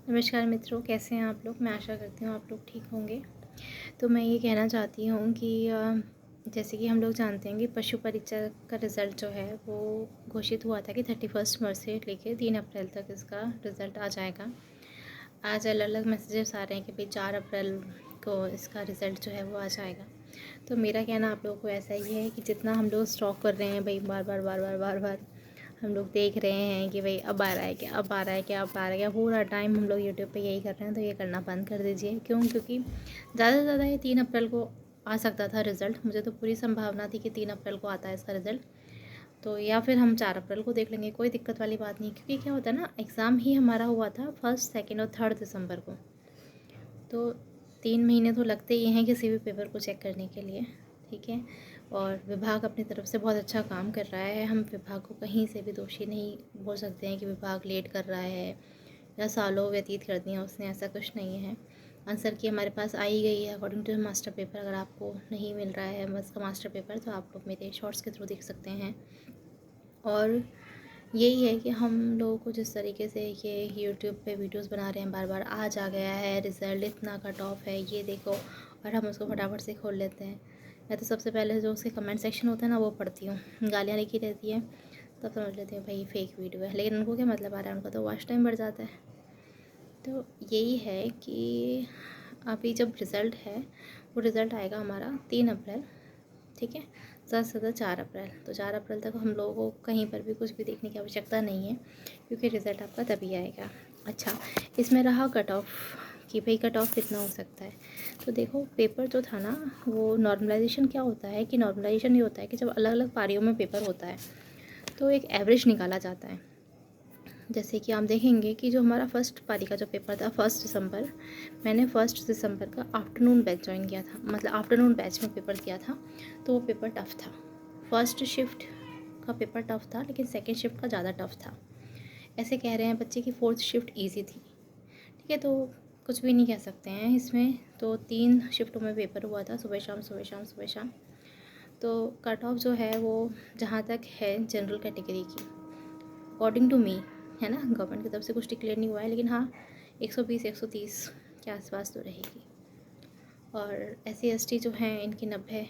नमस्कार मित्रों, कैसे हैं आप लोग। मैं आशा करती हूँ आप लोग ठीक होंगे। तो मैं ये कहना चाहती हूँ कि जैसे कि हम लोग जानते हैं कि पशु परीक्षा का रिज़ल्ट जो है वो घोषित हुआ था कि 31 मार्च से लेकर 3 अप्रैल तक इसका रिज़ल्ट आ जाएगा। आज अलग अलग मैसेजेस आ रहे हैं कि भाई 4 अप्रैल को इसका रिज़ल्ट जो है वो आ जाएगा। तो मेरा कहना आप लोगों को ऐसा ही है कि जितना हम लोग स्टॉक कर रहे हैं भाई बार बार हम लोग देख रहे हैं कि भाई अब आ रहा है क्या, अब आ रहा है क्या, अब आ रहा है क्या, पूरा टाइम हम लोग यूट्यूब पे यही कर रहे हैं। तो ये करना बंद कर दीजिए। क्यों? क्योंकि ज़्यादा से ज़्यादा ये 3 अप्रैल को आ सकता था रिज़ल्ट। मुझे तो पूरी संभावना थी कि 3 अप्रैल को आता है इसका रिज़ल्ट। तो या फिर हम 4 अप्रैल को देख लेंगे, कोई दिक्कत वाली बात नहीं। क्योंकि क्या होता है ना, एग्ज़ाम ही हमारा हुआ था 1, 2 और 3 दिसंबर को। तो 3 महीने तो लगते ही हैं किसी भी पेपर को चेक करने के लिए, ठीक है। और विभाग अपनी तरफ से बहुत अच्छा काम कर रहा है। हम विभाग को कहीं से भी दोषी नहीं बोल सकते हैं कि विभाग लेट कर रहा है या सालों व्यतीत कर दिया उसने, ऐसा कुछ नहीं है। आंसर की हमारे पास आ ही गई है अकॉर्डिंग टू मास्टर पेपर। अगर आपको नहीं मिल रहा है बस का मास्टर पेपर तो आप लोग मेरे शॉर्ट्स के थ्रू देख सकते हैं। और यही है कि हम लोगों को जिस तरीके से ये यूट्यूब पे वीडियोस बना रहे हैं बार बार, आज आ गया है रिज़ल्ट, इतना कट ऑफ है, ये देखो, और हम उसको फटाफट से खोल लेते हैं। मैं तो सबसे पहले जो उसके कमेंट सेक्शन होता है ना वो पढ़ती हूँ, गालियाँ लिखी रहती हैं, तब समझ लेती हूँ भाई ये फेक वीडियो है। लेकिन उनको क्या मतलब आ रहा है, उनका तो वॉच टाइम बढ़ जाता है। तो यही है कि अभी जब रिज़ल्ट है वो रिज़ल्ट आएगा हमारा 3 अप्रैल, ठीक है। ज़्यादा से ज़्यादा 4 अप्रैल। तो 4 अप्रैल तक हम लोगों को कहीं पर भी कुछ भी देखने की आवश्यकता नहीं है, क्योंकि रिज़ल्ट आपका तभी आएगा। अच्छा, इसमें रहा कट ऑफ कि भाई कट ऑफ कितना हो सकता है। तो देखो, पेपर जो था ना वो नॉर्मलाइजेशन क्या होता है कि नॉर्मलाइजेशन ये होता है कि जब अलग अलग पारियों में पेपर होता है तो एक एवरेज निकाला जाता है। जैसे कि आप देखेंगे कि जो हमारा फर्स्ट पारी का जो पेपर था 1 दिसंबर, मैंने 1 दिसंबर का आफ्टरनून बैच ज्वाइन किया था, मतलब आफ्टरनून बैच में पेपर दिया था। तो वो पेपर टफ़ था। फर्स्ट शिफ्ट का पेपर टफ़ था लेकिन सेकंड शिफ्ट का ज़्यादा टफ़ था। ऐसे कह रहे हैं बच्चे की 4th शिफ्ट ईजी थी, ठीक है। तो कुछ भी नहीं कह सकते हैं इसमें। तो 3 शिफ्टों में पेपर हुआ था, सुबह शाम सुबह शाम सुबह शाम। तो कट ऑफ जो है वो जहाँ तक है जनरल कैटेगरी की, अकॉर्डिंग टू मी, है ना, गवर्नमेंट की तरफ से कुछ डिक्लेयर नहीं हुआ है, लेकिन हाँ 120 130 के आसपास तो रहेगी। और SC ST जो हैं इनकी 90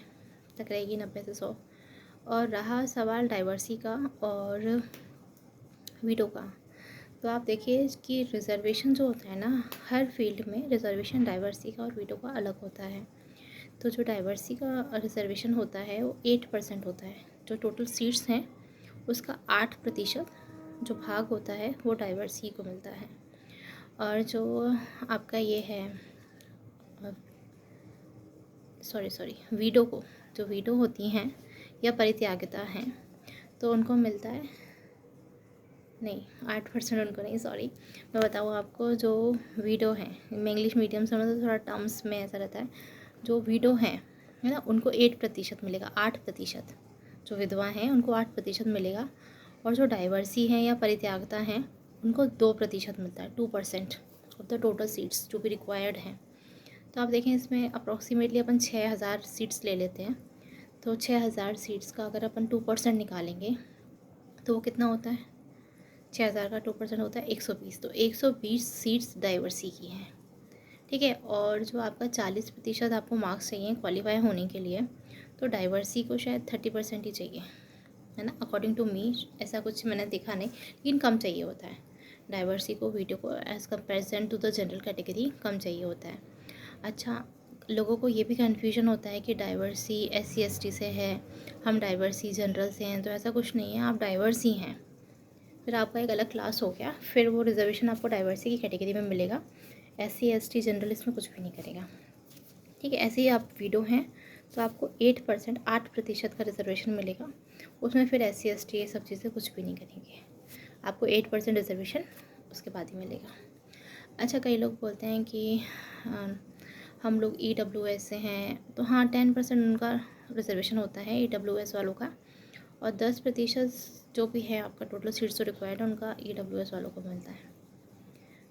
तक रहेगी, 90 से 100। और रहा सवाल डाइवर्सी का और वीटो का, तो आप देखिए कि रिज़र्वेशन जो होता है ना, हर फील्ड में रिज़र्वेशन डाइवर्सी का और वीटो का अलग होता है। तो जो डाइवर्सी का रिज़र्वेशन होता है वो 8% होता है। जो टोटल सीट्स हैं उसका 8% जो भाग होता है वो डाइवर्सी को मिलता है। और जो आपका ये है वीडो को, जो वीडो होती हैं या परित्यागिता हैं, तो उनको मिलता है नहीं 8% उनको नहीं, सॉरी। मैं बताऊँ आपको, जो वीडो हैं, मैं इंग्लिश मीडियम से तो थोड़ा टर्म्स में ऐसा रहता है, जो वीडो हैं है ना उनको 8% मिलेगा, 8%। जो विधवा हैं उनको 8% मिलेगा। और जो डाइवर्सी हैं या परित्यागता हैं उनको 2% मिलता है, 2% ऑफ द टोटल सीट्स जो भी रिक्वायर्ड हैं। तो आप देखें इसमें अप्रॉक्सीमेटली अपन 6000 सीट्स ले लेते हैं। तो 6000 सीट्स का अगर अपन 2% निकालेंगे तो वो कितना होता है, 6000 का 2% होता है 120। तो 120 सीट्स डाइवर्सी की हैं, ठीक है। और जो आपका 40% आपको मार्क्स चाहिए क्वालिफाई होने के लिए, तो डाइवर्सी को शायद 30% ही चाहिए, है ना, अकॉर्डिंग टू मी। ऐसा कुछ मैंने देखा नहीं, लेकिन कम चाहिए होता है डाइवर्सी को, वीडियो को, as comparison to the general category कम चाहिए होता है। अच्छा, लोगों को ये भी कन्फ्यूजन होता है कि डाइवर्सी SC ST से है, हम डाइवर्सी जनरल से हैं। तो ऐसा कुछ नहीं है, आप डाइवर्सी हैं, फिर आपका एक अलग क्लास हो गया, फिर वो रिजर्वेशन आपको डाइवर्सी की कैटेगरी में मिलेगा। SC ST जनरल इसमें कुछ भी नहीं करेगा, ठीक है। ऐसे ही आप वीडो हैं तो आपको 8% का रिजर्वेशन मिलेगा। उसमें फिर SC ST ये सब चीज़ें कुछ भी नहीं करेंगे, आपको 8% रिजर्वेशन उसके बाद ही मिलेगा। अच्छा, कई लोग बोलते हैं कि हम लोग EWS से हैं, तो हाँ 10% उनका रिजर्वेशन होता है EWS वालों का, और 10% जो भी है आपका टोटल सीट्स जो रिक्वायर्ड है उनका EWS वालों को मिलता है,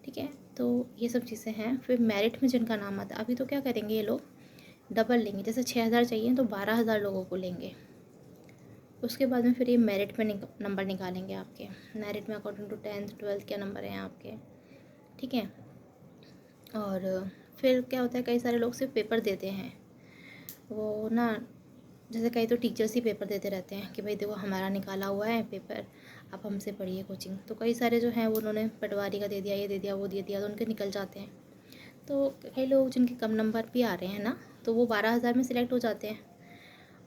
ठीक है। तो ये सब चीज़ें हैं। फिर मेरिट में जिनका नाम आता है, अभी तो क्या करेंगे ये लोग, डबल लेंगे। जैसे 6000 चाहिए तो 12000 लोगों को लेंगे। उसके बाद में फिर ये मेरिट में नंबर निकालेंगे आपके, मेरिट में अकॉर्डिंग टू 10th 12th क्या नंबर हैं आपके, ठीक है। और फिर क्या होता है, कई सारे लोग सिर्फ पेपर देते हैं, वो ना जैसे कई तो टीचर्स ही पेपर देते रहते हैं कि भाई देखो हमारा निकाला हुआ है पेपर, आप हमसे पढ़िए कोचिंग। तो कई सारे जो हैं वो उन्होंने पटवारी का दे दिया, ये दे दिया, वो दे दिया, तो उनके निकल जाते हैं। तो कई लोग जिनके कम नंबर भी आ रहे हैं ना, तो वो 12,000 में सिलेक्ट हो जाते हैं।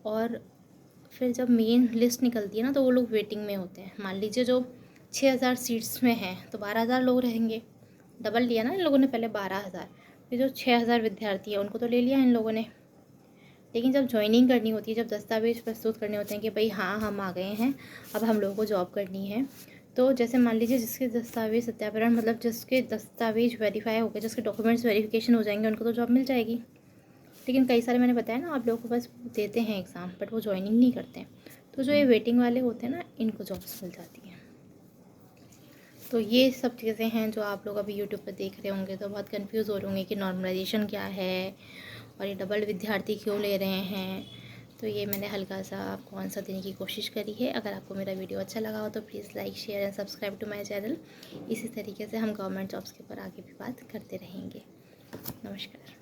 और फिर जब मेन लिस्ट निकलती है ना, तो वो लोग वेटिंग में होते हैं। मान लीजिए जो 6,000 सीट्स में हैं तो 12,000 लोग रहेंगे, डबल लिया ना इन लोगों ने, पहले 12,000, फिर जो 6,000 विद्यार्थी है उनको तो ले लिया इन लोगों ने। लेकिन जब ज्वाइनिंग करनी होती है, जब दस्तावेज़ प्रस्तुत करने होते हैं कि भाई हाँ हम आ गए हैं, अब हम लोगों को जॉब करनी है, तो जैसे मान लीजिए जिसके दस्तावेज़ सत्यापन, मतलब जिसके दस्तावेज वेरीफाई हो गए, जिसके डॉक्यूमेंट्स वेरिफिकेशन हो जाएंगे, उनको तो जॉब मिल जाएगी। लेकिन कई सारे, मैंने बताया ना, आप लोगों को बस देते हैं एग्ज़ाम बट वो ज्वाइनिंग नहीं करते हैं। तो जो ये वेटिंग वाले होते हैं ना, इनको जॉब्स मिल जाती हैं। तो ये सब चीज़ें हैं जो आप लोग अभी यूट्यूब पर देख रहे होंगे तो बहुत कंफ्यूज हो रहे होंगे कि नॉर्मलाइजेशन क्या है और ये डबल विद्यार्थी क्यों ले रहे हैं। तो ये मैंने हल्का सा आपको आंसर देने की कोशिश करी है। अगर आपको मेरा वीडियो अच्छा लगा हो तो please like, share and subscribe to my channel. इसी तरीके से हम गवर्नमेंट जॉब्स के ऊपर आगे भी बात करते रहेंगे। नमस्कार।